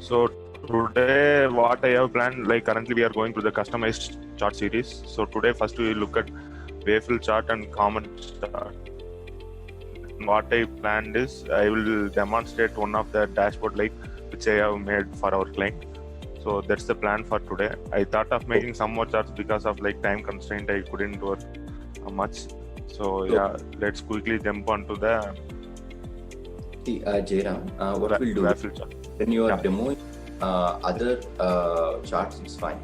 So today what I have planned, like currently we are going to the customized chart series. So today first we will look at wavefill chart and common chart. What I planned is I will demonstrate one of the dashboard like which I have made for our client. So that's the plan for today. I thought of making some more charts because of like time constraint. I couldn't work much. So yeah, let's quickly jump onto the Jairam, what we'll do wavefill chart. when you are Yeah. demoing other charts, it's fine.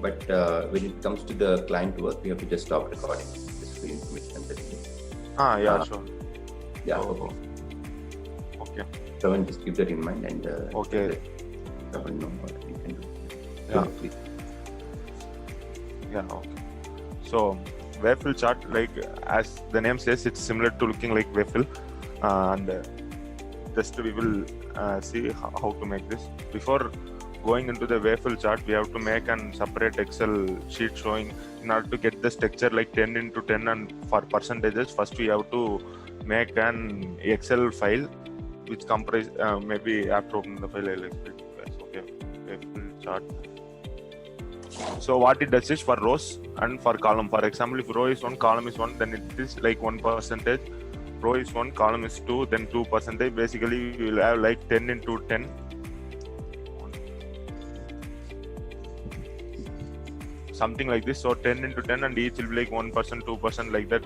But when it comes to the client work, we have to just stop recording. Just for information. Yeah, sure. Yeah. So, okay. So just keep that in mind and Okay. know what you can do. Yeah. Please. Yeah, okay. So wavefill chart, like as the name says, it's similar to looking like wavefill, and just we will see how to make this. Before going into the wavefill chart, we have to make an separate Excel sheet showing, in order to get the structure like 10 into 10 and for percentages. First we have to make an Excel file which comprise maybe after opening the file I'll explain to you guys. Okay, wavefill chart. So what it does is for rows and for column. For example, if row is 1, column is 1, then it is like 1%. Row is 1, column is 2, then 2%. Basically, we will have like 10 into 10. Something like this. So 10 into 10 and each will be like 1%, 2% like that.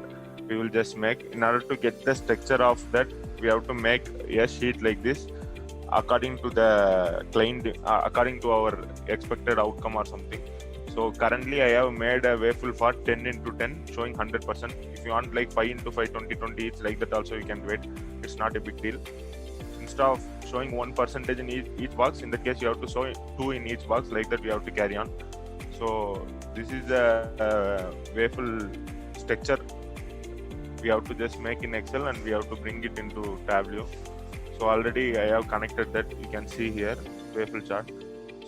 We will just make. In order to get the structure of that, we have to make a sheet like this according to the client, according to our expected outcome or something. So currently I have made a wavefill for 10 into 10 showing 100%. If you want like 5 into 5, 20, 20, it's like that also you can do it. It's not a big deal. Instead of showing 1% in each box, in that case you have to show 2 in each box, like that we have to carry on. So this is the wavefill structure we have to just make in Excel, and we have to bring it into Tableau. So already I have connected that, you can see here wavefill chart.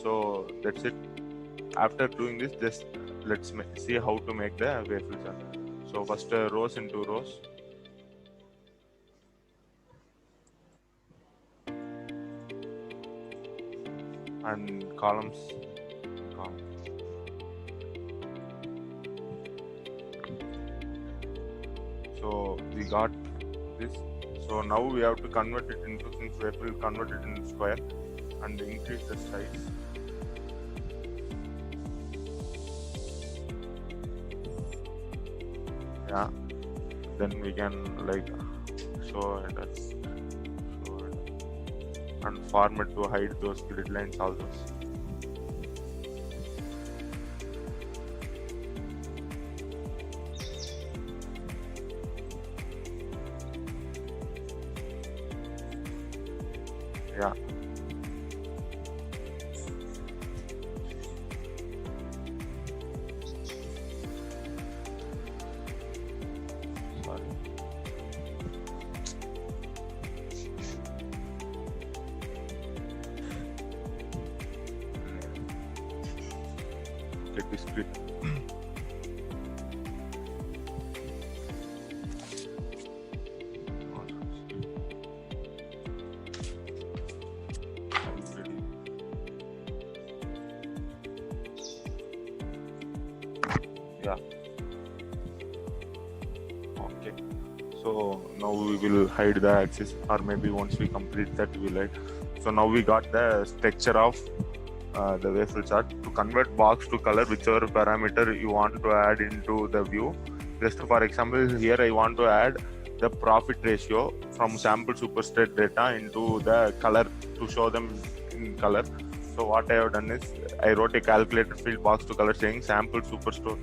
So that's it. After doing this, just let's see how to make the wavefill chart. So first rows into rows. And columns. So we got this. So now we have to convert it into, since wavefill, convert it into square and increase the size. Yeah, then we can like show it and format to hide those grid lines also. Yeah. Get this quick. Yeah. Okay. So now we will hide the axis, or maybe once we complete that we will hide. So now we got the structure of the wavefill chart. To convert box to color, whichever parameter you want to add into the view. Just for example, here I want to add the profit ratio from sample superstate data into the color to show them in color. So what I have done is I wrote a calculated field box to color saying sample superstore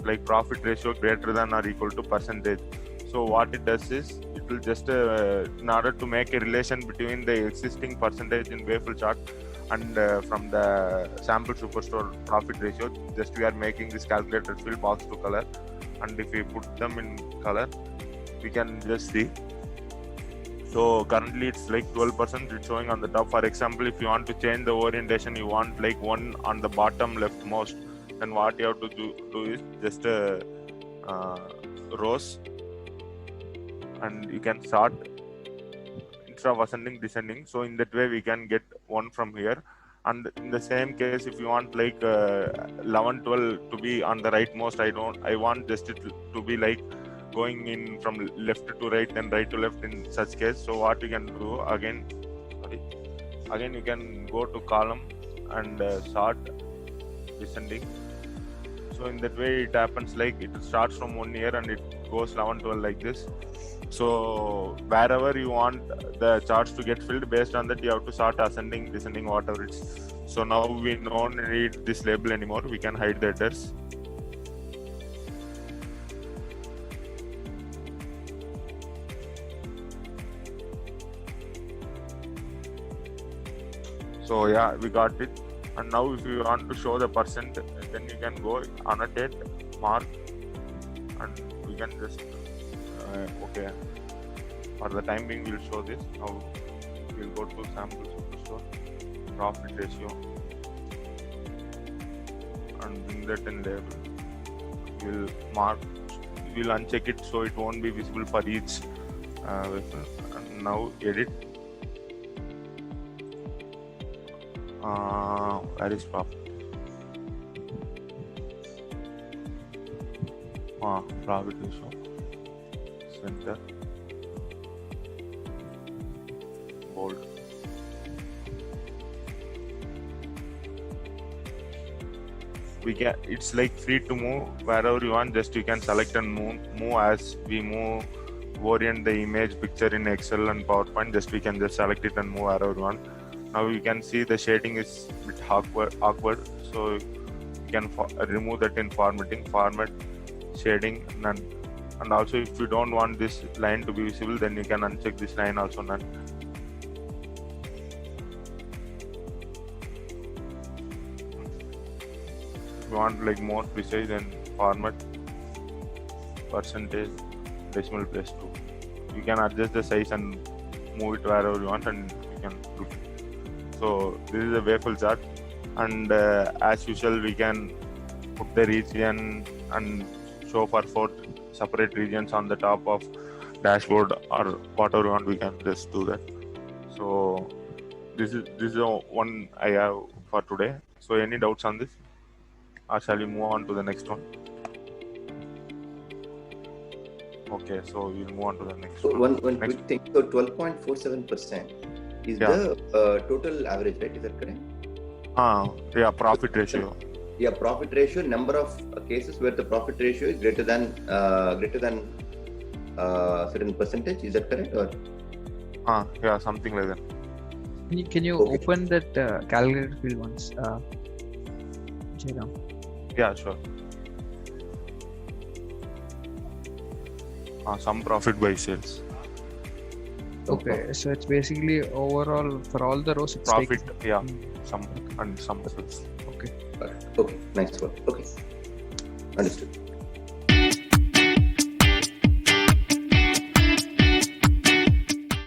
like profit ratio greater than or equal to percentage. So what it does is it will just in order to make a relation between the existing percentage in wavefill chart and from the sample superstore profit ratio, just we are making this calculated field box to color, and if we put them in color, we can just see. So currently it's like 12%, it's showing on the top. For example, if you want to change the orientation, you want like one on the bottom leftmost, then what you have to do is just rows, and you can sort instead of ascending descending. So in that way we can get one from here, And in the same case, if you want like 11, 12 to be on the rightmost, I want just it to be like going in from left to right and right to left in such case. So what you can do again you can go to column and sort descending. So in that way it happens like it starts from 1 year and it goes 11, 12 like this. So wherever you want the charts to get filled, based on that you have to sort ascending, descending, whatever it's. So now we don't need this label anymore. We can hide the headers. So yeah, we got it. And now if you want to show the percent, then you can go annotate, mark, and we can just okay. For the time being, we'll show this. Now we'll go to sample superstore, profit ratio, and bring that in label. We'll mark, we'll uncheck it so it won't be visible for each vessel. And now edit. Where is profit? Profit ratio. Center. Bold. We can. It's like free to move wherever you want. Just you can select and move as we move. Orient the image picture in Excel and PowerPoint. Just we can just select it and move wherever you want. Now you can see the shading is a bit awkward, so you can remove that in formatting, format, shading, none. And also if you don't want this line to be visible, then you can uncheck this line also, none. If you want like more precise, then format, percentage, decimal place 2. You can adjust the size and move it wherever you want, and you can look it. So this is a waffle chart, and as usual we can put the region and show for 4 separate regions on the top of dashboard or whatever you want. We can just do that. So this is one I have for today. So any doubts on this, or shall we move on to the next one? Okay, so we'll move on to the next one. One quick thing. So 12.47% is the total average, right? Is that correct? Yeah, profit ratio. Yeah, profit ratio, number of cases where the profit ratio is greater than certain percentage. Is that correct? Or yeah, something like that. Can you open that calculator field once, Jairam? Yeah, sure. Some profit by sales. Okay, so it's basically overall for all the rows. It's Profit, taken. yeah, some and some sales. Okay. okay, nice one. Okay, understood.